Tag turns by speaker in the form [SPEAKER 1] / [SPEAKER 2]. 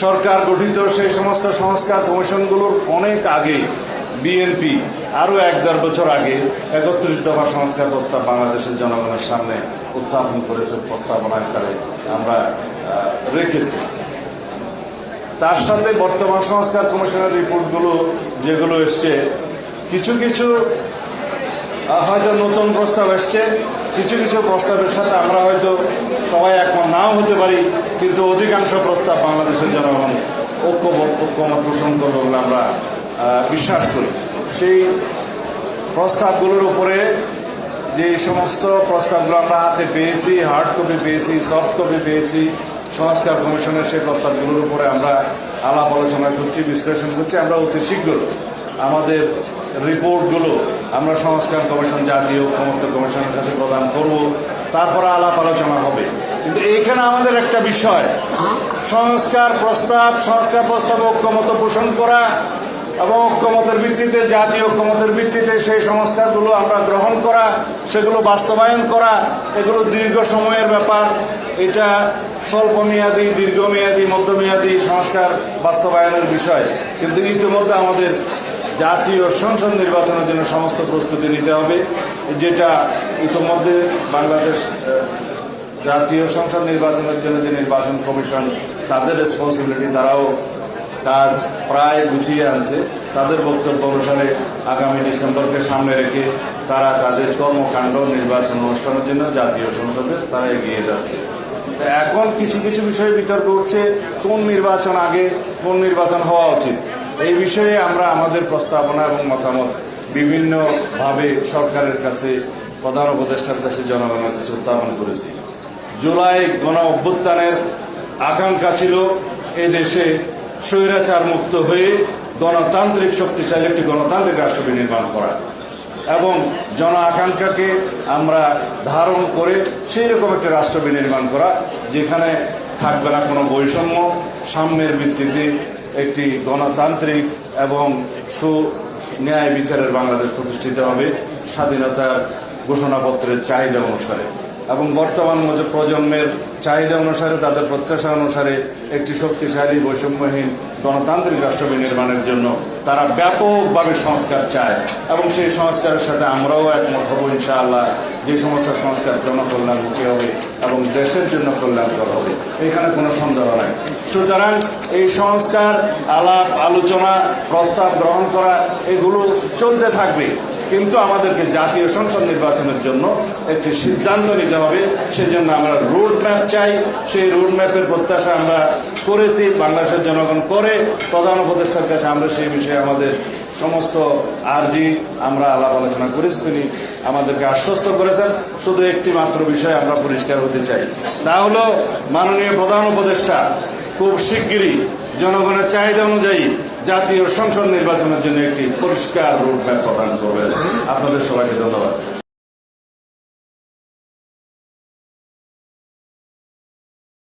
[SPEAKER 1] সরকার গঠিত সেই সমস্ত সংস্কার কমিশনগুলোর অনেক আগে বিএনপি আরও ১-১.৫ বছর আগে ৩১ দফা সংস্কার প্রস্তাব বাংলাদেশের জনগণের সামনে উত্থাপন করেছে, প্রস্তাবনা আকারে আমরা রেখেছি। তার সাথে বর্তমান সংস্কার কমিশনের রিপোর্টগুলো যেগুলো এসছে, কিছু কিছু হয়তো নতুন প্রস্তাব এসছে, কিছু কিছু প্রস্তাবের সাথে আমরা হয়তো সবাই একমত নাও হতে পারি, কিন্তু অধিকাংশ প্রস্তাব বাংলাদেশের জনগণ ঐক্যমত পোষণ করবে বলে আমরা বিশ্বাস করি। সেই প্রস্তাবগুলোর উপরে যে সমস্ত প্রস্তাবগুলো আমরা হাতে পেয়েছি, হার্ড কপি পেয়েছি, সফট কপি পেয়েছি, সংস্কার কমিশনের সেই প্রস্তাবগুলোর উপরে আমরা আলাপ আলোচনা করছি, বিশ্লেষণ করছি। আমরা অতি শীঘ্র আমাদের রিপোর্টগুলো আমরা সংস্কার কমিশন, জাতীয় ঐক্যমত্য কমিশনের কাছে প্রদান করব, তারপরে আলাপ আলোচনা হবে। কিন্তু এইখানে আমাদের একটা বিষয়, সংস্কার প্রস্তাব ঐক্যমত্য পোষণ করা এবং ঐক্যমতের ভিত্তিতে, জাতীয় ঐক্যমতের ভিত্তিতে সেই সংস্কারগুলো আমরা গ্রহণ করা, সেগুলো বাস্তবায়ন করা, এগুলো দীর্ঘ সময়ের ব্যাপার। এটা স্বল্পমেয়াদী, দীর্ঘমেয়াদী, মধ্যমেয়াদী সংস্কার বাস্তবায়নের বিষয়। কিন্তু ইতিমধ্যে আমাদের জাতীয় সংসদ নির্বাচনের জন্য সমস্ত প্রস্তুতি নিতে হবে, যেটা ইতিমধ্যে বাংলাদেশ জাতীয় সংসদ নির্বাচনের জন্য যে নির্বাচন কমিশন, তাদের রেসপন্সিবিলিটি, তারাও কাজ প্রায় গুছিয়ে আনছে। তাদের বক্তব্য অনুসারে আগামী ডিসেম্বরকে সামনে রেখে তারা তাদের কর্মকাণ্ড নির্বাচন অনুষ্ঠানের জন্য জাতীয় সংসদে তারা এগিয়ে যাচ্ছে। এখন কিছু কিছু বিষয়ে বিতর্ক উঠছে, কোন নির্বাচন আগে, কোন নির্বাচন হওয়া উচিত। এই বিষয়ে আমরা আমাদের প্রস্তাবনা এবং মতামত বিভিন্নভাবে সরকারের কাছে, প্রধান উপদেষ্টার কাছে, জনগণের কাছে উত্থাপন করেছি। জুলাই গণ অভ্যুত্থানের আকাঙ্ক্ষা ছিল এই দেশে স্বৈরাচার মুক্ত হয়ে গণতান্ত্রিক শক্তিশালী একটি গণতান্ত্রিক রাষ্ট্র নির্মাণ করা এবং জন আকাঙ্ক্ষাকে আমরা ধারণ করে সেই রকম একটি রাষ্ট্র নির্মাণ করা, যেখানে থাকবে না কোনো বৈষম্য, সাম্যের ভিত্তিতে একটি গণতান্ত্রিক এবং ন্যায় বিচারের বাংলাদেশ প্রতিষ্ঠিত হবে স্বাধীনতার ঘোষণাপত্রের চাহিদা অনুসারে এবং বর্তমান প্রজন্মের চাহিদা অনুসারে, তাদের প্রত্যাশা অনুসারে একটি শক্তিশালী বৈষম্যহীন গণতান্ত্রিক রাষ্ট্র নির্মাণের জন্য তারা ব্যাপকভাবে সংস্কার চায় এবং সেই সংস্কারের সাথে আমরাও একমত হব ইনশাআল্লাহ। যে সমস্ত সংস্কার জনকল্যাণমুখী হবে এবং দেশের জন্য কল্যাণকর হবে, এখানে কোনো সন্দেহ নাই। সুতরাং এই সংস্কার, আলাপ আলোচনা, প্রস্তাব গ্রহণ করা, এগুলো চলতে থাকবে, কিন্তু আমাদেরকে জাতীয় সংসদ নির্বাচনের জন্য একটি সিদ্ধান্ত নিতে হবে। সেজন্য আমরা রোড ম্যাপ চাই। সেই রোড ম্যাপের প্রত্যাশা আমরা করেছি, বাংলাদেশের জনগণ করে। প্রধান উপদেষ্টার কাছে আমরা সেই বিষয়ে আমাদের সমস্ত আর্জি আমরা আলাপ আলোচনা করেছি। তিনি আমাদেরকে আশ্বস্ত করেছেন। শুধু একটি মাত্র বিষয় আমরা পরিষ্কার হতে চাই, তা হলো মাননীয় প্রধান উপদেষ্টা খুব শিগগিরই জনগণের চাহিদা অনুযায়ী জাতীয় সংসদ নির্বাচনের জন্য একটি পরিষ্কার রোড ম্যাপ প্রদান করবেন। আপনাদের সবাইকে ধন্যবাদ।